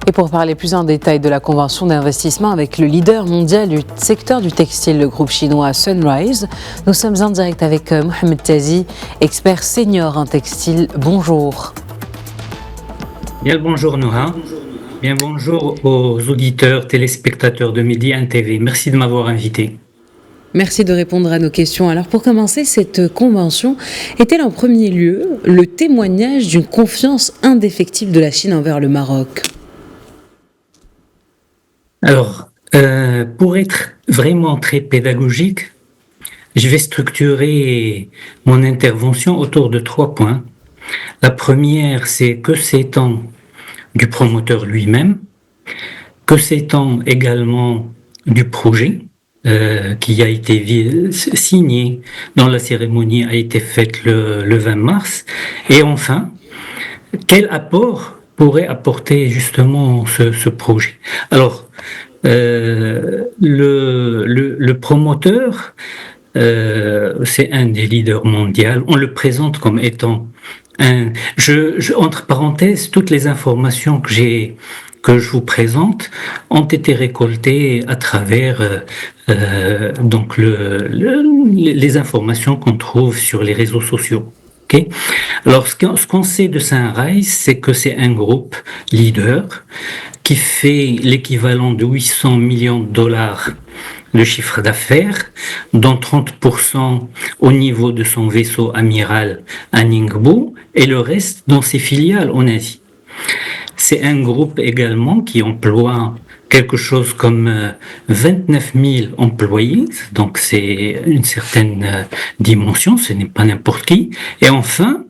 Et pour parler plus en détail de la convention d'investissement avec le leader mondial du secteur du textile, le groupe chinois Sunrise, nous sommes en direct avec Mohamed Tazi, expert senior en textile. Bonjour. Bien bonjour Noha. Bien bonjour aux auditeurs, téléspectateurs de Midi 1 TV. Merci de m'avoir invité. Merci de répondre à nos questions. Alors pour commencer, cette convention est-elle en premier lieu le témoignage d'une confiance indéfectible de la Chine envers le Maroc ? Alors, pour être vraiment très pédagogique, je vais structurer mon intervention autour de 3 points. La première, c'est que sait-on du promoteur lui-même, que sait-on également du projet qui a été signé dans la cérémonie a été faite le 20 mars, et enfin, quel apport pourrait apporter justement ce projet. Alors, le promoteur, c'est un des leaders mondiaux. On le présente comme étant entre parenthèses, toutes les informations que je vous présente ont été récoltées à travers donc les informations qu'on trouve sur les réseaux sociaux. Okay. Alors, ce qu'on sait de Sunrise, c'est que c'est un groupe leader qui fait l'équivalent de 800 millions de dollars de chiffre d'affaires, dont 30% au niveau de son vaisseau amiral à Ningbo et le reste dans ses filiales en Asie. C'est un groupe également qui emploie quelque chose comme 29 000 employés, donc c'est une certaine dimension, ce n'est pas n'importe qui. Et enfin,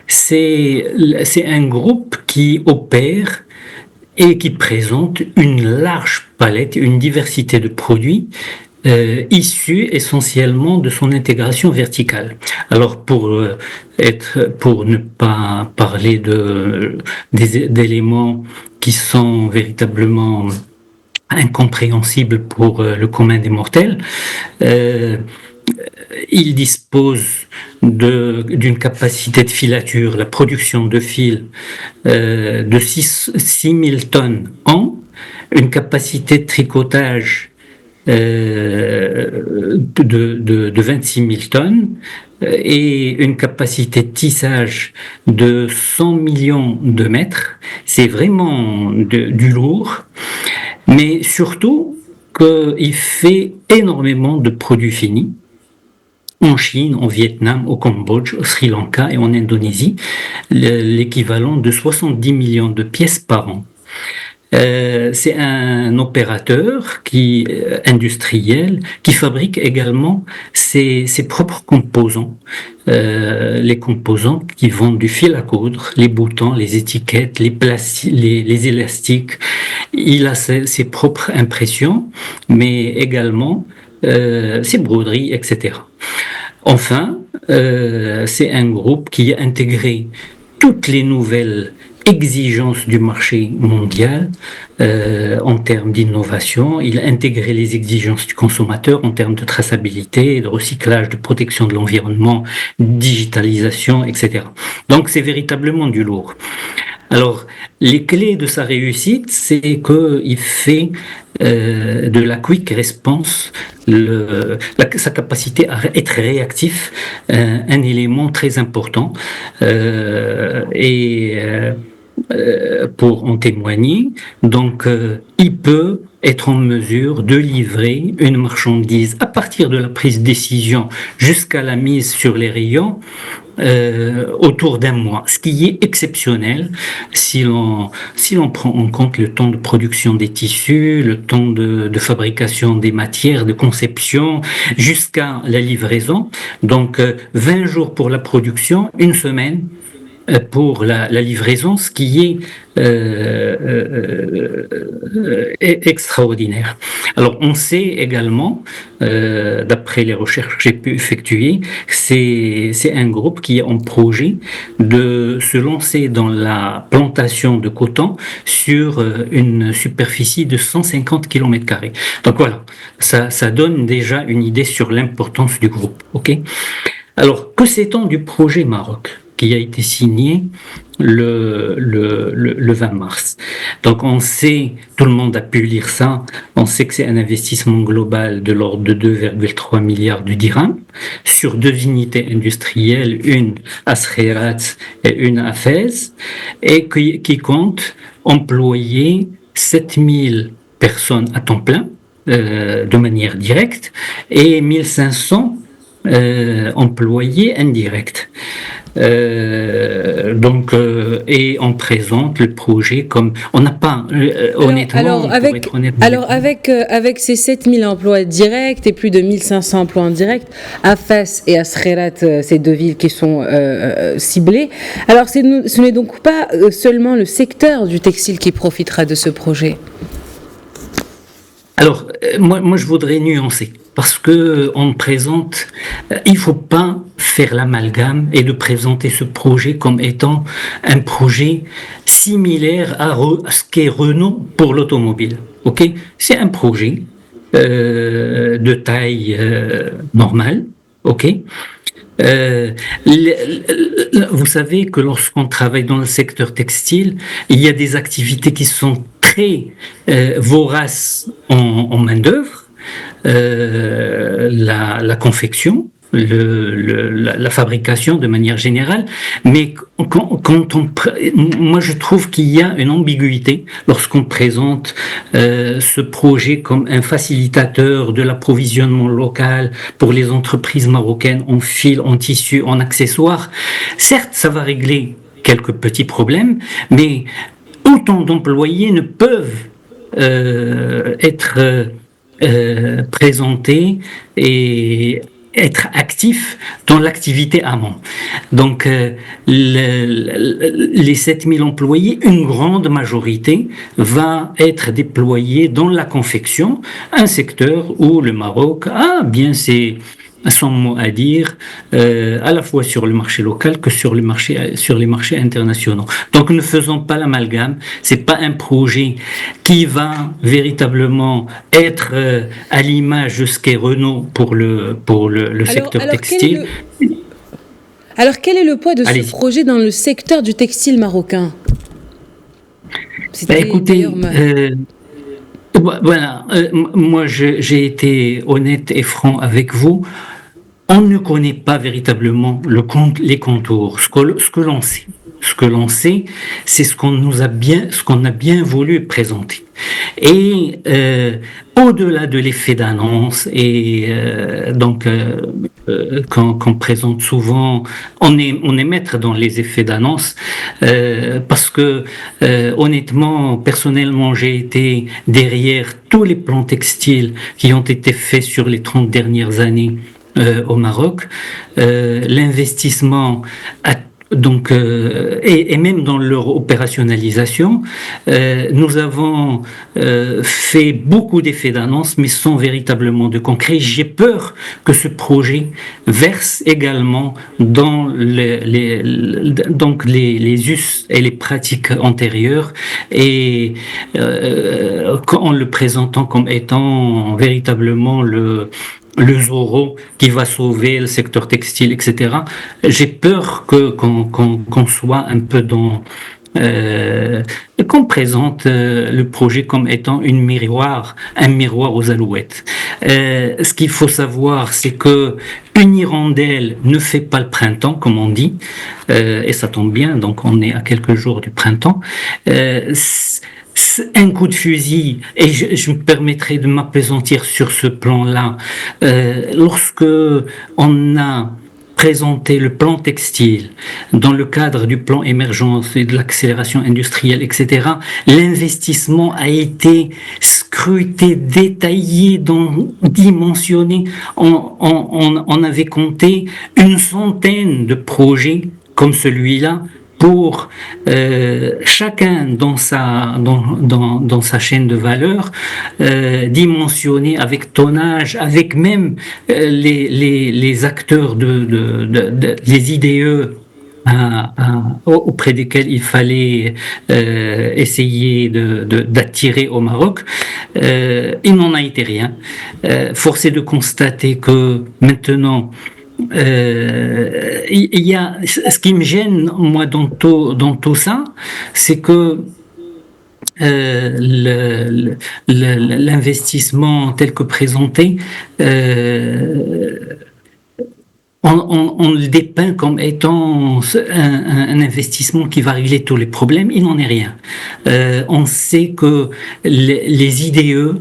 c'est un groupe qui opère et qui présente une large palette, une diversité de produits issus essentiellement de son intégration verticale. Alors pour ne pas parler d'éléments qui sont véritablement incompréhensibles pour le commun des mortels, il dispose d'une capacité de filature, la production de fils de 6 000 tonnes an, une capacité de tricotage de 26 000 tonnes et une capacité de tissage de 100 millions de mètres. C'est vraiment du lourd, mais surtout qu'il fait énormément de produits finis en Chine, en Vietnam, au Cambodge, au Sri Lanka et en Indonésie, l'équivalent de 70 millions de pièces par an. C'est un opérateur industriel qui fabrique également ses propres composants, les composants qui vont du fil à coudre, les boutons, les étiquettes, les élastiques. Il a ses propres impressions, mais également ses broderies, etc. Enfin, c'est un groupe qui a intégré toutes les nouvelles exigences du marché mondial en termes d'innovation. Il a intégré les exigences du consommateur en termes de traçabilité, de recyclage, de protection de l'environnement, digitalisation, etc. Donc c'est véritablement du lourd. Alors, les clés de sa réussite, c'est qu'il fait de la quick response, sa capacité à être réactif, un élément très important. Pour en témoigner, donc il peut être en mesure de livrer une marchandise à partir de la prise de décision jusqu'à la mise sur les rayons autour d'un mois, ce qui est exceptionnel si l'on prend en compte le temps de production des tissus, le temps de fabrication des matières, de conception, jusqu'à la livraison. Donc 20 jours pour la production, 1 semaine pour la livraison, ce qui est extraordinaire. Alors, on sait également, d'après les recherches que j'ai pu effectuer, c'est un groupe qui est en projet de se lancer dans la plantation de coton sur une superficie de 150 km². Donc voilà, ça donne déjà une idée sur l'importance du groupe. Ok. Alors, que sait-on du projet Maroc ? qui a été signé le 20 mars. Donc on sait, tout le monde a pu lire ça, on sait que c'est un investissement global de l'ordre de 2,3 milliards de dirhams sur 2 unités industrielles, une à Skhairat et une à Fès, et qui compte employer 7000 personnes à temps plein de manière directe et 1500 employés indirects. Et on présente le projet comme on n'a pas honnêtement. Avec ces 7000 emplois directs et plus de 1500 emplois indirects à Fès et à Skhairat, ces 2 villes qui sont ciblées. Alors ce n'est donc pas seulement le secteur du textile qui profitera de ce projet. Alors, moi, je voudrais nuancer, parce que on présente, il faut pas faire l'amalgame et de présenter ce projet comme étant un projet similaire à ce qu'est Renault pour l'automobile. Ok, c'est un projet de taille normale. Ok. Vous savez que lorsqu'on travaille dans le secteur textile, il y a des activités qui sont très voraces en main-d'œuvre, la confection, la fabrication de manière générale, mais moi je trouve qu'il y a une ambiguïté lorsqu'on présente ce projet comme un facilitateur de l'approvisionnement local pour les entreprises marocaines en fil, en tissu, en accessoires. Certes, ça va régler quelques petits problèmes, mais autant d'employés ne peuvent être présentés et être actif dans l'activité amont. Donc, les 7000 employés, une grande majorité va être déployée dans la confection, un secteur où le Maroc a bien son mot à dire, à la fois sur le marché local que sur les marchés internationaux. Donc ne faisons pas l'amalgame, c'est pas un projet qui va véritablement être à l'image de ce qu'est Renault pour le secteur textile. Alors quel est le poids de ce projet dans le secteur du textile marocain? Écoutez, voilà, moi j'ai été honnête et franc avec vous. On ne connaît pas véritablement les contours. Ce que l'on sait, c'est ce qu'on a bien voulu présenter. Et au-delà de l'effet d'annonce et qu'on présente souvent, on est maître dans les effets d'annonce parce que honnêtement, personnellement, j'ai été derrière tous les plans textiles qui ont été faits sur les 30 dernières années au Maroc. L'investissement et même dans leur opérationnalisation, nous avons fait beaucoup d'effets d'annonce, mais sans véritablement de concret. J'ai peur que ce projet verse également dans les us et les pratiques antérieures, et en le présentant comme étant véritablement le Zorro qui va sauver le secteur textile, etc. J'ai peur qu'on soit un peu qu'on présente le projet comme étant un miroir aux alouettes. Ce qu'il faut savoir, c'est que une hirondelle ne fait pas le printemps, comme on dit, et ça tombe bien, donc on est à quelques jours du printemps. Un coup de fusil, et je me permettrai de m'appesantir sur ce plan-là, lorsque on a présenté le plan textile dans le cadre du plan émergence et de l'accélération industrielle, etc., l'investissement a été scruté, détaillé, dimensionné. On avait compté une centaine de projets comme celui-là, pour chacun dans sa chaîne de valeur, dimensionner avec tonnage, avec même les acteurs les IDE auprès desquels il fallait essayer d'attirer au Maroc. Il n'en a été rien. Force est de constater que maintenant il y a ce qui me gêne moi dans tout ça, c'est que l'investissement tel que présenté, on le dépeint comme étant un investissement qui va régler tous les problèmes. Il n'en est rien. On sait que les IDE,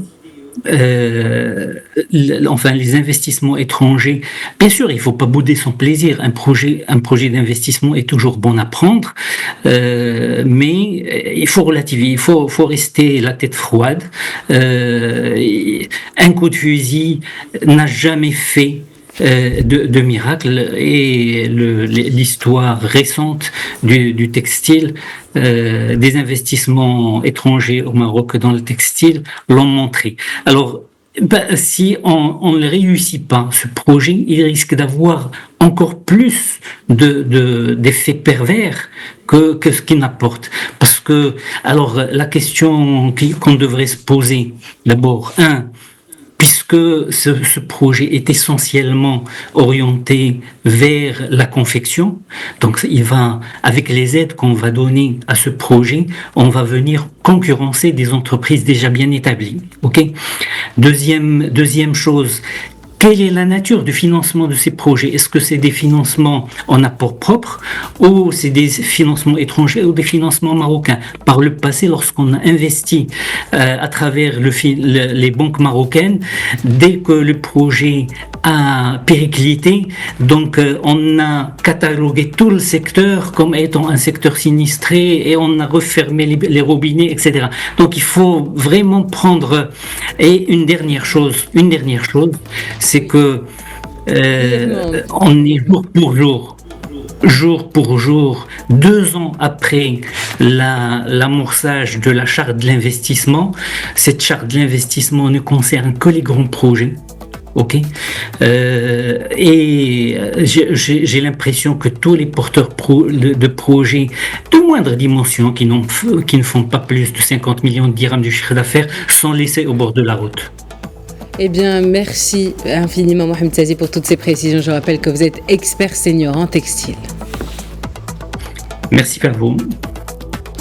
enfin les investissements étrangers, bien sûr, il ne faut pas bouder son plaisir. Un projet d'investissement est toujours bon à prendre, mais il faut relativiser, il faut rester la tête froide. Un coup de fusil n'a jamais fait de miracles, et l'histoire récente du textile, des investissements étrangers au Maroc dans le textile l'ont montré. Alors, si on ne réussit pas ce projet, il risque d'avoir encore plus d'effets pervers que ce qu'il n'apporte. Parce que, alors, la question qu'on devrait se poser, d'abord, puisque ce projet est essentiellement orienté vers la confection, donc il va, avec les aides qu'on va donner à ce projet, on va venir concurrencer des entreprises déjà bien établies. Ok. Deuxième chose. Quelle est la nature du financement de ces projets? Est-ce que c'est des financements en apport propre, ou c'est des financements étrangers, ou des financements marocains? Par le passé, lorsqu'on a investi à travers les banques marocaines, dès que le projet a périclité, donc on a catalogué tout le secteur comme étant un secteur sinistré, et on a refermé les robinets, etc. Donc il faut vraiment prendre. Et une dernière chose, c'est que on est jour pour jour, 2 ans après l'amorçage de la charte de l'investissement. Cette charte de l'investissement ne concerne que les grands projets. Ok, et j'ai l'impression que tous les porteurs de projets de moindre dimension, qui ne font pas plus de 50 millions de dirhams du chiffre d'affaires, sont laissés au bord de la route. Eh bien, merci infiniment Mohamed Tazi pour toutes ces précisions. Je rappelle que vous êtes expert senior en textile. Merci à vous.